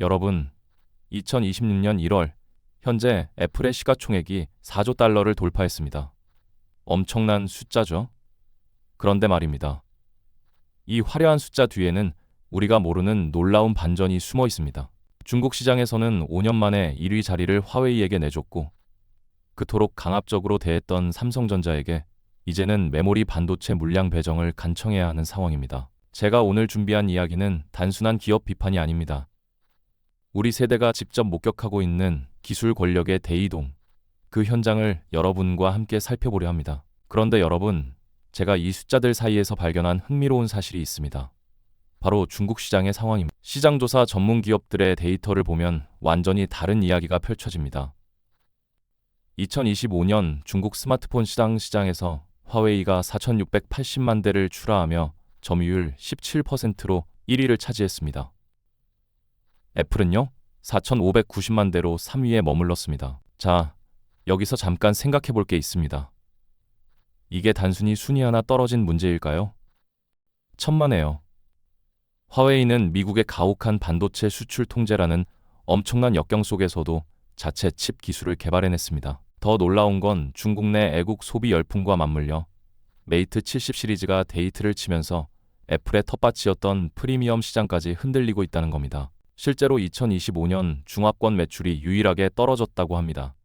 여러분, 2026년 1월 현재 애플의 시가총액이 4조 달러를 돌파했습니다. 엄청난 숫자죠? 그런데 말입니다. 이 화려한 숫자 뒤에는 우리가 모르는 놀라운 반전이 숨어 있습니다. 중국 시장에서는 5년 만에 1위 자리를 화웨이에게 내줬고, 그토록 강압적으로 대했던 삼성전자에게 이제는 메모리 반도체 물량 배정을 간청해야 하는 상황입니다. 제가 오늘 준비한 이야기는 단순한 기업 비판이 아닙니다. 우리 세대가 직접 목격하고 있는 기술 권력의 대이동, 그 현장을 여러분과 함께 살펴보려 합니다. 그런데 여러분, 제가 이 숫자들 사이에서 발견한 흥미로운 사실이 있습니다. 바로 중국 시장의 상황입니다. 시장조사 전문 기업들의 데이터를 보면 완전히 다른 이야기가 펼쳐집니다. 2025년 중국 스마트폰 시장에서 화웨이가 4,680만 대를 출하하며 점유율 17%로 1위를 차지했습니다. 애플은요, 4,590만 대로 3위에 머물렀습니다. 자, 여기서 잠깐 생각해 볼 게 있습니다. 이게 단순히 순위 하나 떨어진 문제일까요? 천만에요. 화웨이는 미국의 가혹한 반도체 수출 통제라는 엄청난 역경 속에서도 자체 칩 기술을 개발해냈습니다. 더 놀라운 건 중국 내 애국 소비 열풍과 맞물려 메이트 70 시리즈가 데이트를 치면서 애플의 텃밭이었던 프리미엄 시장까지 흔들리고 있다는 겁니다. 실제로 2025년 중화권 매출이 유일하게 떨어졌다고 합니다.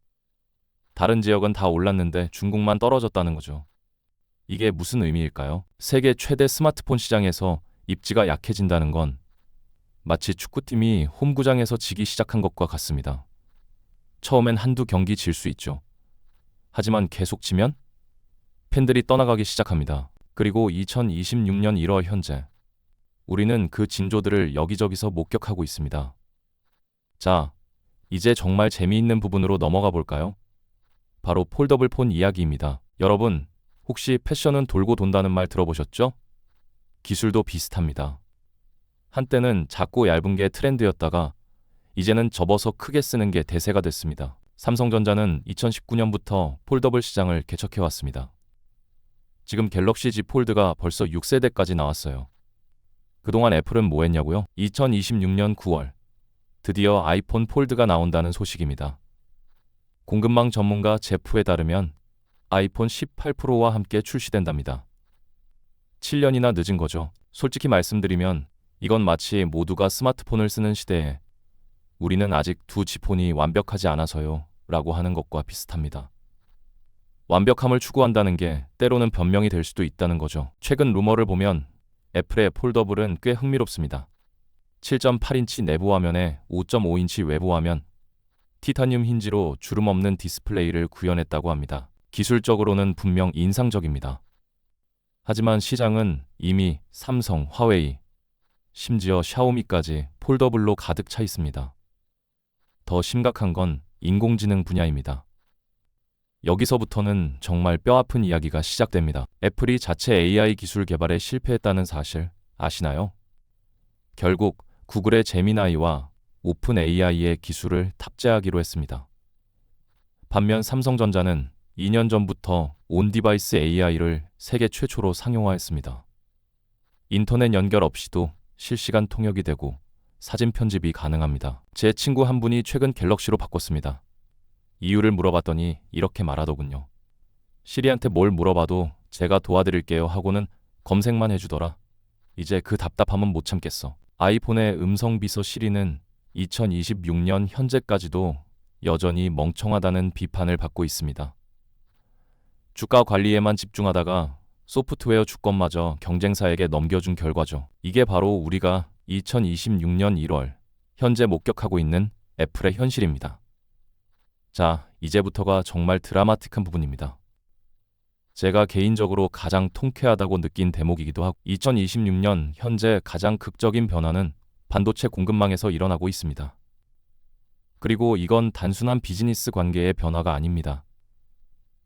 다른 지역은 다 올랐는데 중국만 떨어졌다는 거죠. 이게 무슨 의미일까요? 세계 최대 스마트폰 시장에서 입지가 약해진다는 건 마치 축구팀이 홈구장에서 지기 시작한 것과 같습니다. 처음엔 한두 경기 질 수 있죠. 하지만 계속 지면 팬들이 떠나가기 시작합니다. 그리고 2026년 1월 현재 우리는 그 징조들을 여기저기서 목격하고 있습니다. 자, 이제 정말 재미있는 부분으로 넘어가 볼까요? 바로 폴더블 폰 이야기입니다. 여러분, 혹시 패션은 돌고 돈다는 말 들어보셨죠? 기술도 비슷합니다. 한때는 작고 얇은 게 트렌드였다가 이제는 접어서 크게 쓰는 게 대세가 됐습니다. 삼성전자는 2019년부터 폴더블 시장을 개척해왔습니다. 지금 갤럭시 Z 폴드가 벌써 6세대까지 나왔어요. 그동안 애플은 뭐 했냐고요? 2026년 9월 드디어 아이폰 폴드가 나온다는 소식입니다. 공급망 전문가 제프에 따르면 아이폰 18 프로와 함께 출시된답니다. 7년이나 늦은 거죠. 솔직히 말씀드리면 이건 마치 모두가 스마트폰을 쓰는 시대에 우리는 아직 두 지폰이 완벽하지 않아서요 라고 하는 것과 비슷합니다. 완벽함을 추구한다는 게 때로는 변명이 될 수도 있다는 거죠. 최근 루머를 보면 애플의 폴더블은 꽤 흥미롭습니다. 7.8인치 내부 화면에 5.5인치 외부 화면, 티타늄 힌지로 주름 없는 디스플레이를 구현했다고 합니다. 기술적으로는 분명 인상적입니다. 하지만 시장은 이미 삼성, 화웨이, 심지어 샤오미까지 폴더블로 가득 차 있습니다. 더 심각한 건 인공지능 분야입니다. 여기서부터는 정말 뼈아픈 이야기가 시작됩니다. 애플이 자체 AI 기술 개발에 실패했다는 사실 아시나요? 결국 구글의 제미나이와 오픈 AI의 기술을 탑재하기로 했습니다. 반면 삼성전자는 2년 전부터 온디바이스 AI를 세계 최초로 상용화했습니다. 인터넷 연결 없이도 실시간 통역이 되고 사진 편집이 가능합니다. 제 친구 한 분이 최근 갤럭시로 바꿨습니다. 이유를 물어봤더니 이렇게 말하더군요. 시리한테 뭘 물어봐도 제가 도와드릴게요 하고는 검색만 해주더라. 이제 그 답답함은 못 참겠어. 아이폰의 음성 비서 시리는 2026년 현재까지도 여전히 멍청하다는 비판을 받고 있습니다. 주가 관리에만 집중하다가 소프트웨어 주권마저 경쟁사에게 넘겨준 결과죠. 이게 바로 우리가 2026년 1월 현재 목격하고 있는 애플의 현실입니다. 자, 이제부터가 정말 드라마틱한 부분입니다. 제가 개인적으로 가장 통쾌하다고 느낀 대목이기도 하고 2026년 현재 가장 극적인 변화는 반도체 공급망에서 일어나고 있습니다. 그리고 이건 단순한 비즈니스 관계의 변화가 아닙니다.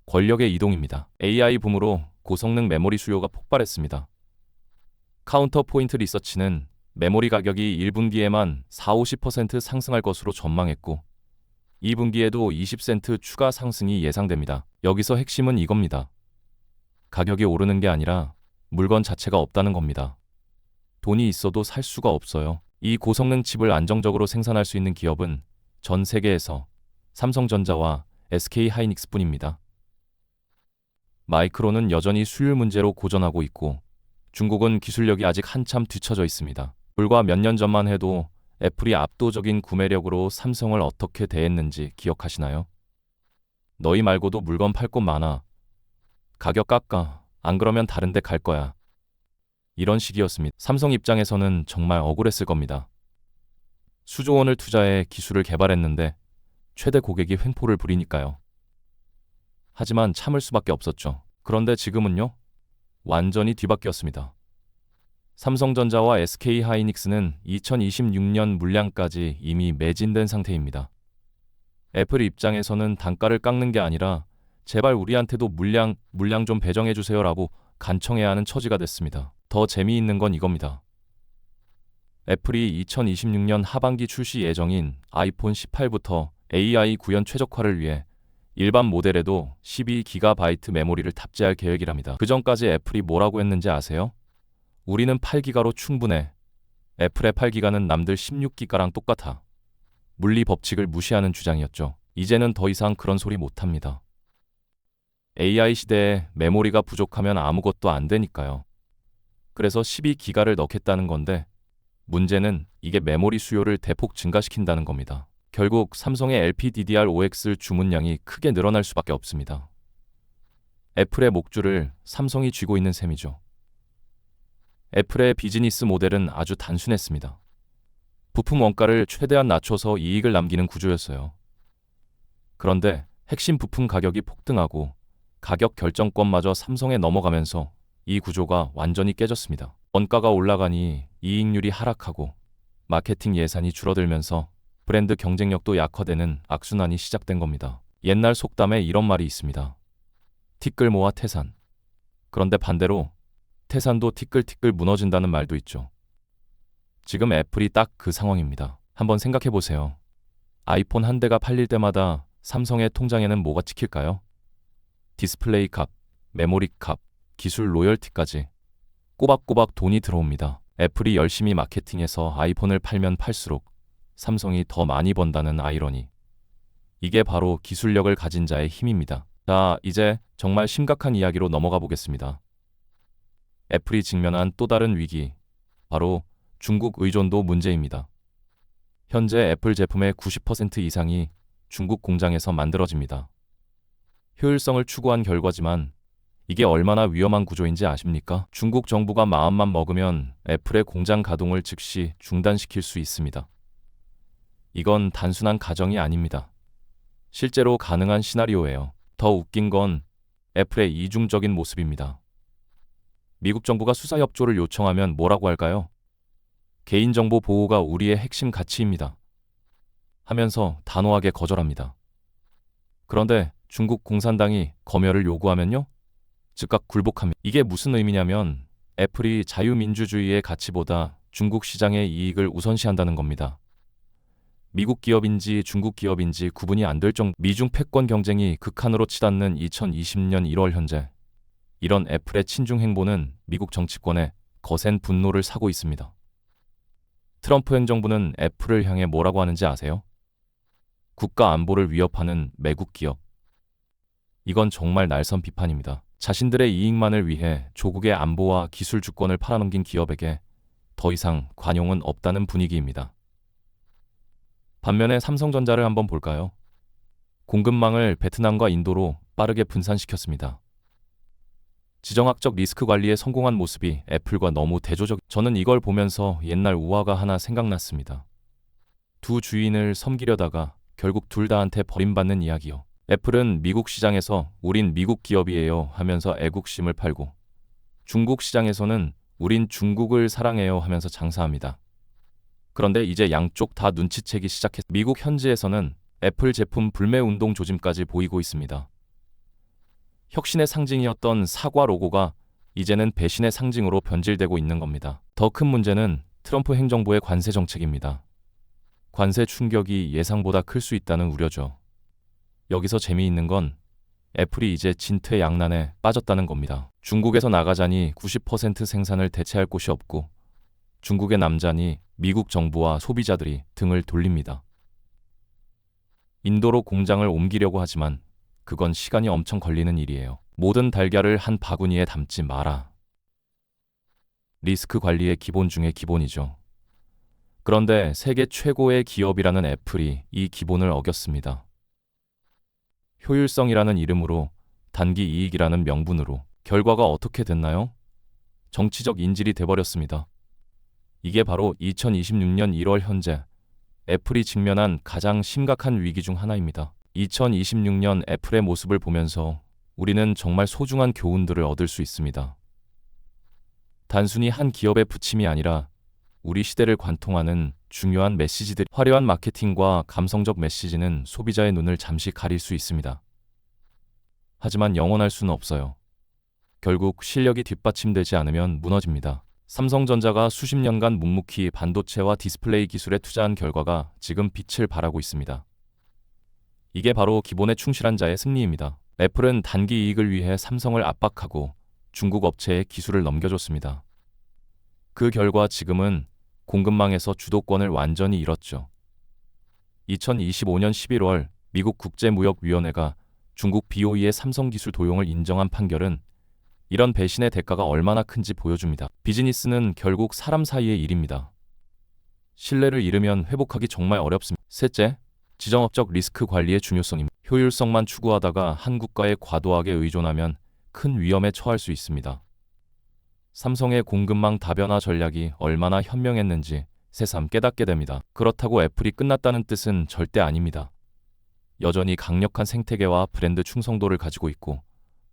권력의 이동입니다. AI 붐으로 고성능 메모리 수요가 폭발했습니다. 카운터 포인트 리서치는 메모리 가격이 1분기에만 40-50% 상승할 것으로 전망했고 2분기에도 20센트 추가 상승이 예상됩니다. 여기서 핵심은 이겁니다. 가격이 오르는 게 아니라 물건 자체가 없다는 겁니다. 돈이 있어도 살 수가 없어요. 이 고성능 칩을 안정적으로 생산할 수 있는 기업은 전 세계에서 삼성전자와 SK하이닉스뿐입니다. 마이크론은 여전히 수율 문제로 고전하고 있고 중국은 기술력이 아직 한참 뒤처져 있습니다. 불과 몇 년 전만 해도 애플이 압도적인 구매력으로 삼성을 어떻게 대했는지 기억하시나요? 너희 말고도 물건 팔 곳 많아. 가격 깎아. 안 그러면 다른 데 갈 거야. 이런 식이었습니다. 삼성 입장에서는 정말 억울했을 겁니다. 수조 원을 투자해 기술을 개발했는데 최대 고객이 횡포를 부리니까요. 하지만 참을 수밖에 없었죠. 그런데 지금은요? 완전히 뒤바뀌었습니다. 삼성전자와 SK하이닉스는 2026년 물량까지 이미 매진된 상태입니다. 애플 입장에서는 단가를 깎는 게 아니라 제발 우리한테도 물량 좀 배정해 주세요라고 간청해야 하는 처지가 됐습니다. 더 재미있는 건 이겁니다. 애플이 2026년 하반기 출시 예정인 아이폰 18부터 AI 구현 최적화를 위해 일반 모델에도 12GB 메모리를 탑재할 계획이랍니다. 그 전까지 애플이 뭐라고 했는지 아세요? 우리는 8기가로 충분해. 애플의 8기가는 남들 16기가랑 똑같아. 물리 법칙을 무시하는 주장이었죠. 이제는 더 이상 그런 소리 못합니다. AI 시대에 메모리가 부족하면 아무것도 안 되니까요. 그래서 12기가를 넣겠다는 건데 문제는 이게 메모리 수요를 대폭 증가시킨다는 겁니다. 결국 삼성의 LPDDR5X 주문량이 크게 늘어날 수밖에 없습니다. 애플의 목줄을 삼성이 쥐고 있는 셈이죠. 애플의 비즈니스 모델은 아주 단순했습니다. 부품 원가를 최대한 낮춰서 이익을 남기는 구조였어요. 그런데 핵심 부품 가격이 폭등하고 가격 결정권마저 삼성에 넘어가면서 이 구조가 완전히 깨졌습니다. 원가가 올라가니 이익률이 하락하고 마케팅 예산이 줄어들면서 브랜드 경쟁력도 약화되는 악순환이 시작된 겁니다. 옛날 속담에 이런 말이 있습니다. 티끌 모아 태산. 그런데 반대로 태산도 티끌티끌 무너진다는 말도 있죠. 지금 애플이 딱 그 상황입니다. 한번 생각해 보세요. 아이폰 한 대가 팔릴 때마다 삼성의 통장에는 뭐가 찍힐까요? 디스플레이 값, 메모리 값, 기술 로열티까지 꼬박꼬박 돈이 들어옵니다. 애플이 열심히 마케팅해서 아이폰을 팔면 팔수록 삼성이 더 많이 번다는 아이러니. 이게 바로 기술력을 가진 자의 힘입니다. 자, 이제 정말 심각한 이야기로 넘어가 보겠습니다. 애플이 직면한 또 다른 위기, 바로 중국 의존도 문제입니다. 현재 애플 제품의 90% 이상이 중국 공장에서 만들어집니다. 효율성을 추구한 결과지만 이게 얼마나 위험한 구조인지 아십니까? 중국 정부가 마음만 먹으면 애플의 공장 가동을 즉시 중단시킬 수 있습니다. 이건 단순한 가정이 아닙니다. 실제로 가능한 시나리오예요. 더 웃긴 건 애플의 이중적인 모습입니다. 미국 정부가 수사 협조를 요청하면 뭐라고 할까요? 개인정보 보호가 우리의 핵심 가치입니다. 하면서 단호하게 거절합니다. 그런데 중국 공산당이 검열을 요구하면요? 즉각 굴복합니다. 이게 무슨 의미냐면 애플이 자유민주주의의 가치보다 중국 시장의 이익을 우선시한다는 겁니다. 미국 기업인지 중국 기업인지 구분이 안 될 정도 미중 패권 경쟁이 극한으로 치닫는 2020년 1월 현재 이런 애플의 친중 행보는 미국 정치권에 거센 분노를 사고 있습니다. 트럼프 행정부는 애플을 향해 뭐라고 하는지 아세요? 국가 안보를 위협하는 매국 기업. 이건 정말 날선 비판입니다. 자신들의 이익만을 위해 조국의 안보와 기술 주권을 팔아넘긴 기업에게 더 이상 관용은 없다는 분위기입니다. 반면에 삼성전자를 한번 볼까요? 공급망을 베트남과 인도로 빠르게 분산시켰습니다. 지정학적 리스크 관리에 성공한 모습이 애플과 너무 대조적. 저는 이걸 보면서 옛날 우화가 하나 생각났습니다. 두 주인을 섬기려다가 결국 둘 다한테 버림받는 이야기요. 애플은 미국 시장에서 우린 미국 기업이에요 하면서 애국심을 팔고 중국 시장에서는 우린 중국을 사랑해요 하면서 장사합니다. 그런데 이제 양쪽 다 눈치채기 시작했. 미국 현지에서는 애플 제품 불매 운동 조짐까지 보이고 있습니다. 혁신의 상징이었던 사과 로고가 이제는 배신의 상징으로 변질되고 있는 겁니다. 더 큰 문제는 트럼프 행정부의 관세 정책입니다. 관세 충격이 예상보다 클 수 있다는 우려죠. 여기서 재미있는 건 애플이 이제 진퇴양난에 빠졌다는 겁니다. 중국에서 나가자니 90% 생산을 대체할 곳이 없고 중국의 남자니 미국 정부와 소비자들이 등을 돌립니다. 인도로 공장을 옮기려고 하지만 그건 시간이 엄청 걸리는 일이에요. 모든 달걀을 한 바구니에 담지 마라. 리스크 관리의 기본 중의 기본이죠. 그런데 세계 최고의 기업이라는 애플이 이 기본을 어겼습니다. 효율성이라는 이름으로, 단기 이익이라는 명분으로. 결과가 어떻게 됐나요? 정치적 인질이 돼버렸습니다. 이게 바로 2026년 1월 현재 애플이 직면한 가장 심각한 위기 중 하나입니다. 2026년 애플의 모습을 보면서 우리는 정말 소중한 교훈들을 얻을 수 있습니다. 단순히 한 기업의 부침이 아니라 우리 시대를 관통하는 중요한 메시지들, 화려한 마케팅과 감성적 메시지는 소비자의 눈을 잠시 가릴 수 있습니다. 하지만 영원할 수는 없어요. 결국 실력이 뒷받침되지 않으면 무너집니다. 삼성전자가 수십 년간 묵묵히 반도체와 디스플레이 기술에 투자한 결과가 지금 빛을 발하고 있습니다. 이게 바로 기본에 충실한 자의 승리입니다. 애플은 단기 이익을 위해 삼성을 압박하고 중국 업체에 기술을 넘겨줬습니다. 그 결과 지금은 공급망에서 주도권을 완전히 잃었죠. 2025년 11월 미국 국제무역위원회가 중국 BOE의 삼성 기술 도용을 인정한 판결은 이런 배신의 대가가 얼마나 큰지 보여줍니다. 비즈니스는 결국 사람 사이의 일입니다. 신뢰를 잃으면 회복하기 정말 어렵습니다. 셋째, 지정학적 리스크 관리의 중요성입니다. 효율성만 추구하다가 한 국가에 과도하게 의존하면 큰 위험에 처할 수 있습니다. 삼성의 공급망 다변화 전략이 얼마나 현명했는지 새삼 깨닫게 됩니다. 그렇다고 애플이 끝났다는 뜻은 절대 아닙니다. 여전히 강력한 생태계와 브랜드 충성도를 가지고 있고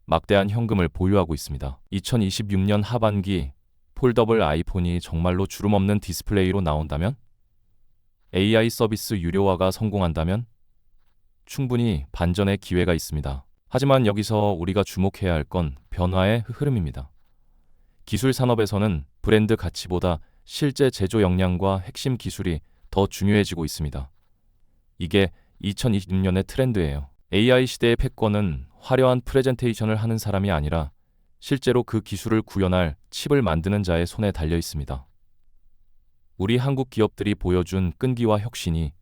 막대한 현금을 보유하고 있습니다. 2026년 하반기 폴더블 아이폰이 정말로 주름 없는 디스플레이로 나온다면? AI 서비스 유료화가 성공한다면? 충분히 반전의 기회가 있습니다. 하지만 여기서 우리가 주목해야 할 건 변화의 흐름입니다. 기술 산업에서는 브랜드 가치보다 실제 제조 역량과 핵심 기술이 더 중요해지고 있습니다. 이게 2026년의 트렌드예요. AI 시대의 패권은 화려한 프레젠테이션을 하는 사람이 아니라 실제로 그 기술을 구현할 칩을 만드는 자의 손에 달려 있습니다. 우리 한국 기업들이 보여준 끈기와 혁신이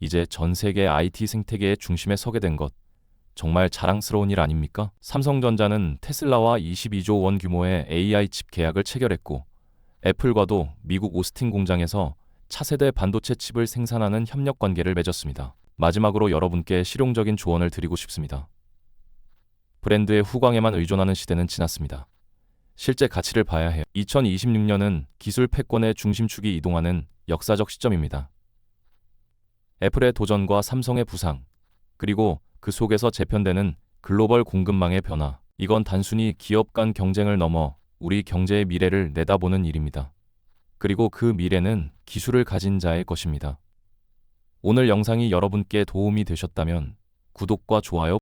이제 전 세계 IT 생태계의 중심에 서게 된 것, 정말 자랑스러운 일 아닙니까? 삼성전자는 테슬라와 22조 원 규모의 AI 칩 계약을 체결했고, 애플과도 미국 오스틴 공장에서 차세대 반도체 칩을 생산하는 협력 관계를 맺었습니다. 마지막으로 여러분께 실용적인 조언을 드리고 싶습니다. 브랜드의 후광에만 의존하는 시대는 지났습니다. 실제 가치를 봐야 해요. 2026년은 기술 패권의 중심축이 이동하는 역사적 시점입니다. 애플의 도전과 삼성의 부상, 그리고 그 속에서 재편되는 글로벌 공급망의 변화. 이건 단순히 기업 간 경쟁을 넘어 우리 경제의 미래를 내다보는 일입니다. 그리고 그 미래는 기술을 가진 자의 것입니다. 오늘 영상이 여러분께 도움이 되셨다면 구독과 좋아요